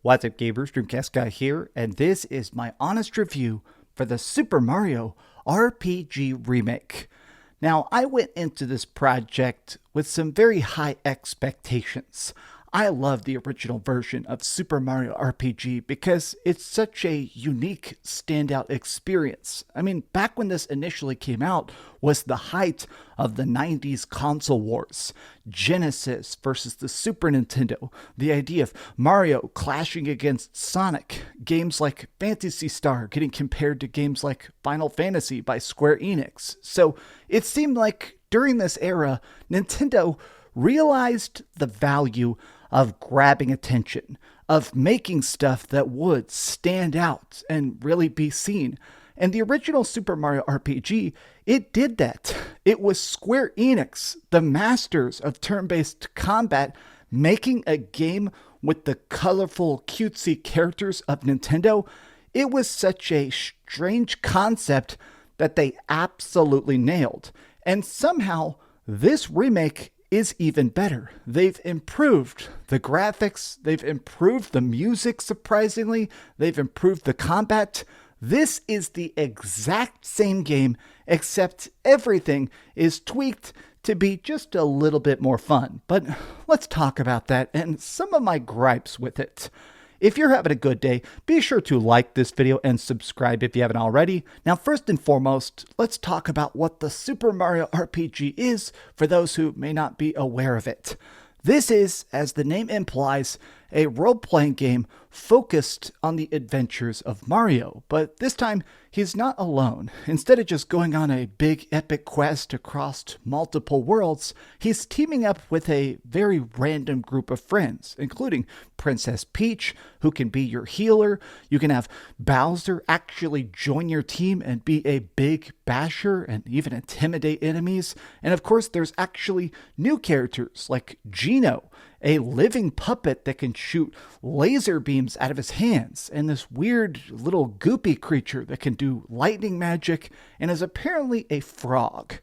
What's up, gamers? Dreamcastguy here, and this is my honest review for the Super Mario RPG Remake. Now, I went into this project with some very high expectations. I love the original version of Super Mario RPG because it's such a unique, standout experience. I mean, back when this initially came out was the height of the 90s console wars. Genesis versus the Super Nintendo, the idea of Mario clashing against Sonic, games like Phantasy Star getting compared to games like Final Fantasy by Square Enix. So it seemed like during this era, Nintendo realized the value of grabbing attention, of making stuff that would stand out and really be seen. And the original Super Mario RPG, it did that. It was Square Enix, the masters of turn-based combat, making a game with the colorful, cutesy characters of Nintendo. It was such a strange concept that they absolutely nailed. And somehow, this remake is even better. They've improved the graphics, they've improved the music surprisingly, they've improved the combat. This is the exact same game, except everything is tweaked to be just a little bit more fun. But let's talk about that and some of my gripes with it. If you're having a good day, be sure to like this video and subscribe if you haven't already. Now, first and foremost, let's talk about what the Super Mario RPG is for those who may not be aware of it. This is, as the name implies, a role-playing game focused on the adventures of Mario, but this time he's not alone. Instead of just going on a big epic quest across multiple worlds, he's teaming up with a very random group of friends, including Princess Peach, who can be your healer. You can have Bowser actually join your team and be a big basher and even intimidate enemies. And of course, there's actually new characters like Geno, a living puppet that can shoot laser beams out of his hands, and this weird little goopy creature that can do lightning magic and is apparently a frog.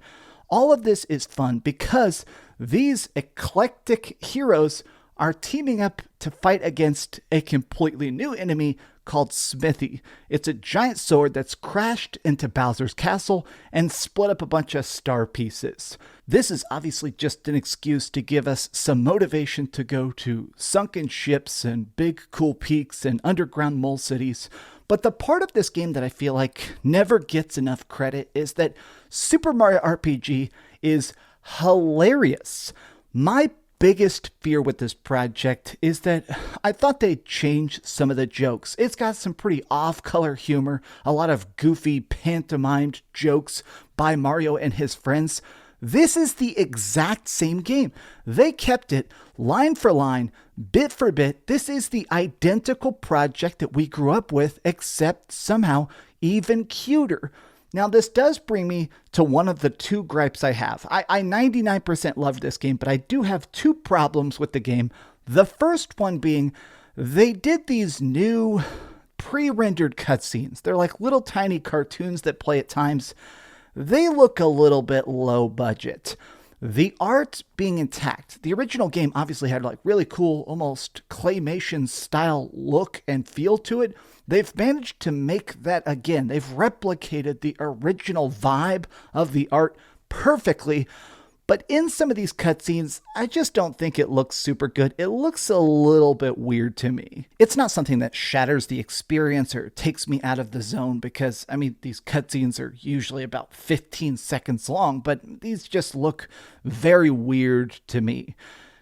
All of this is fun because these eclectic heroes are teaming up to fight against a completely new enemy called Smithy. It's a giant sword that's crashed into Bowser's castle and split up a bunch of star pieces. This is obviously just an excuse to give us some motivation to go to sunken ships and big cool peaks and underground mole cities. But the part of this game that I feel like never gets enough credit is that Super Mario RPG is hilarious. My biggest fear with this project is that I thought they'd change some of the jokes. It's got some pretty off-color humor, a lot of goofy pantomimed jokes by Mario and his friends. This is the exact same game. They kept it line for line, bit for bit. This is the identical project that we grew up with, except somehow even cuter. Now, this does bring me to one of the two gripes I have. I 99% love this game, but I do have two problems with the game. The first one being they did these new pre-rendered cutscenes. They're like little tiny cartoons that play at times. They look a little bit low budget. The art being intact. The original game obviously had like really cool, almost claymation style look and feel to it. They've managed to make that again. They've replicated the original vibe of the art perfectly. But in some of these cutscenes, I just don't think it looks super good. It looks a little bit weird to me. It's not something that shatters the experience or takes me out of the zone because, I mean, these cutscenes are usually about 15 seconds long, but these just look very weird to me.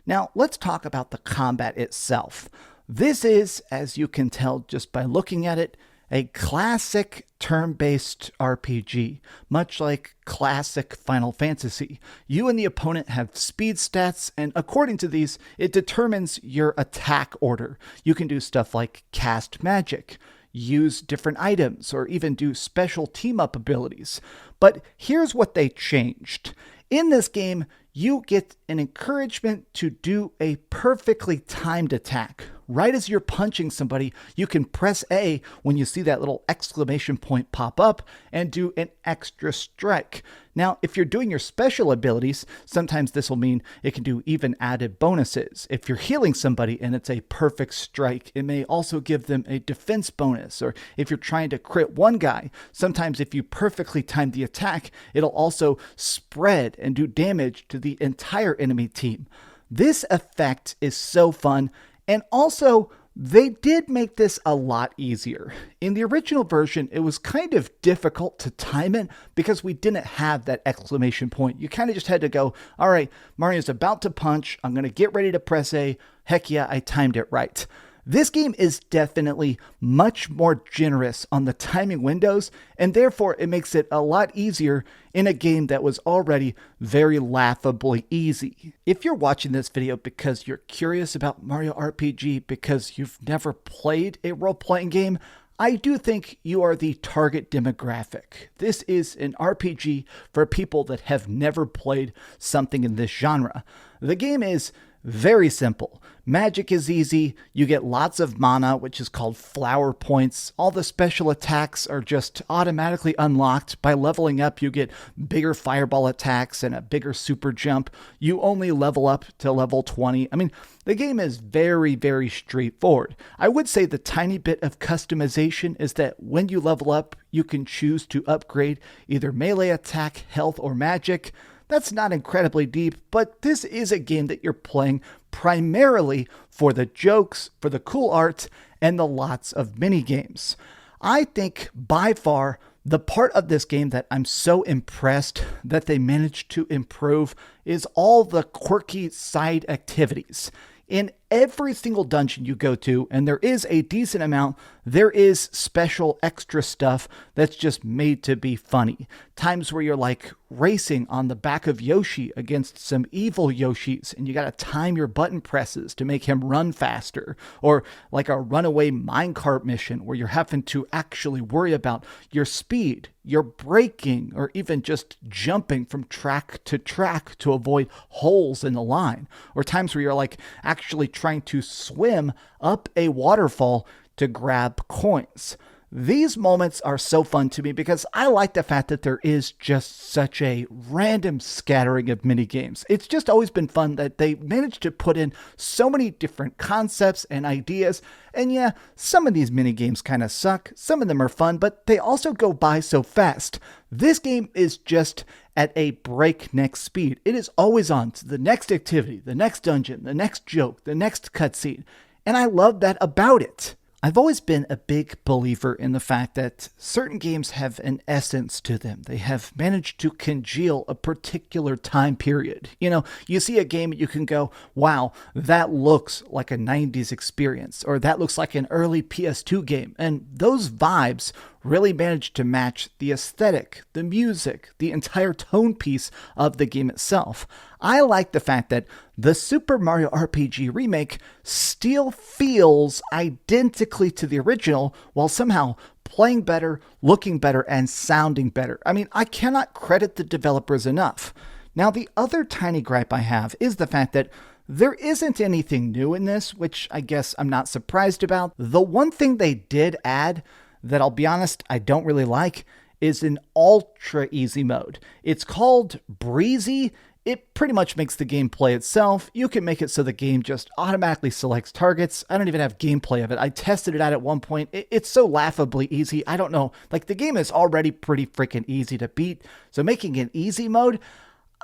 Now, let's talk about the combat itself. This is, as you can tell just by looking at it, a classic turn-based RPG, much like classic Final Fantasy. You and the opponent have speed stats, and according to these, it determines your attack order. You can do stuff like cast magic, use different items, or even do special team-up abilities. But here's what they changed. In this game, you get an encouragement to do a perfectly timed attack. right as you're punching somebody, you can press A when you see that little exclamation point pop up and do an extra strike. Now, if you're doing your special abilities, sometimes this will mean it can do even added bonuses. If you're healing somebody and it's a perfect strike, it may also give them a defense bonus. Or if you're trying to crit one guy, sometimes if you perfectly time the attack, it'll also spread and do damage to the entire enemy team. This effect is so fun, and also they did make this a lot easier. In the original version, it was kind of difficult to time it because we didn't have that exclamation point. You kind of just had to go, all right, Mario's about to punch. I'm going to get ready to press A. Heck yeah, I timed it right. This game is definitely much more generous on the timing windows, and therefore it makes it a lot easier in a game that was already very laughably easy. If you're watching this video because you're curious about Mario RPG because you've never played a role-playing game, I do think you are the target demographic. This is an RPG for people that have never played something in this genre. The game is very simple. Magic is easy. You get lots of mana, which is called flower points. All the special attacks are just automatically unlocked. By leveling up, you get bigger fireball attacks and a bigger super jump. You only level up to level 20. I mean, the game is very, very straightforward. I would say the tiny bit of customization is that when you level up, you can choose to upgrade either melee attack, health, or magic. That's not incredibly deep, but this is a game that you're playing primarily for the jokes, for the cool art, and the lots of mini games. I think by far the part of this game that I'm so impressed that they managed to improve is all the quirky side activities. In every single dungeon you go to, and there is a decent amount, there is special extra stuff that's just made to be funny. Times where you're like racing on the back of Yoshi against some evil Yoshis, and you gotta time your button presses to make him run faster. Or like a runaway minecart mission where you're having to actually worry about your speed, your braking, or even just jumping from track to avoid holes in the line. Or times where you're like actually trying to swim up a waterfall to grab coins. These moments are so fun to me because I like the fact that there is just such a random scattering of mini games. It's just always been fun that they managed to put in so many different concepts and ideas. And yeah, some of these mini games kind of suck. Some of them are fun, but they also go by so fast. This game is just at a breakneck speed. It is always on to the next activity, the next dungeon, the next joke, the next cutscene. And I love that about it. I've always been a big believer in the fact that certain games have an essence to them. They have managed to congeal a particular time period. You know, you see a game and you can go, wow, that looks like a 90s experience, or that looks like an early PS2 game. And those vibes really managed to match the aesthetic, the music, the entire tone piece of the game itself. I like the fact that the Super Mario RPG Remake still feels identically to the original while somehow playing better, looking better, and sounding better. I mean, I cannot credit the developers enough. Now, the other tiny gripe I have is the fact that there isn't anything new in this, which I guess I'm not surprised about. The one thing they did add that I'll be honest, I don't really like, is an ultra easy mode. It's called Breezy. It pretty much makes the game play itself. You can make it so the game just automatically selects targets. I don't even have gameplay of it. I tested it out at one point. It's so laughably easy. I don't know. Like, the game is already pretty freaking easy to beat. So making an easy mode,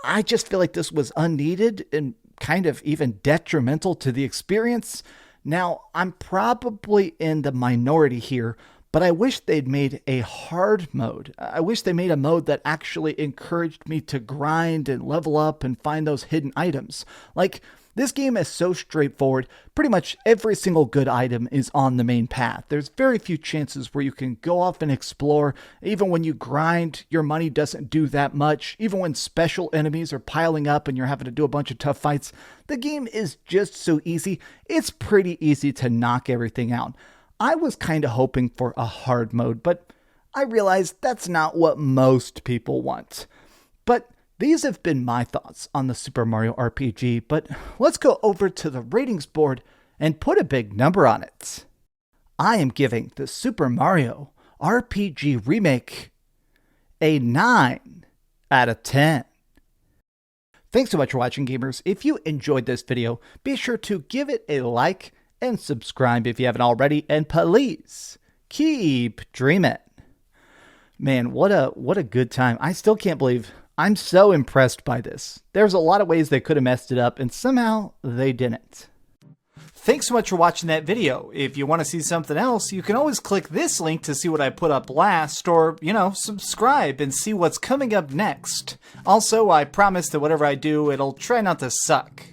I just feel like this was unneeded and kind of even detrimental to the experience. Now, I'm probably in the minority here, but I wish they'd made a hard mode. I wish they made a mode that actually encouraged me to grind and level up and find those hidden items. Like, this game is so straightforward. Pretty much every single good item is on the main path. There's very few chances where you can go off and explore. Even when you grind, your money doesn't do that much. Even when special enemies are piling up and you're having to do a bunch of tough fights, the game is just so easy. It's pretty easy to knock everything out. I was kind of hoping for a hard mode, but I realized that's not what most people want. But these have been my thoughts on the Super Mario RPG, but let's go over to the ratings board and put a big number on it. I am giving the Super Mario RPG Remake a 9 out of 10. Thanks so much for watching, gamers. If you enjoyed this video, be sure to give it a like and subscribe if you haven't already, and please keep dreaming. Man, what a good time. I still can't believe I'm so impressed by this. There's a lot of ways they could have messed it up, and somehow they didn't. Thanks so much for watching that video. If you want to see something else, you can always click this link to see what I put up last, or, subscribe and see what's coming up next. Also, I promise that whatever I do, it'll try not to suck.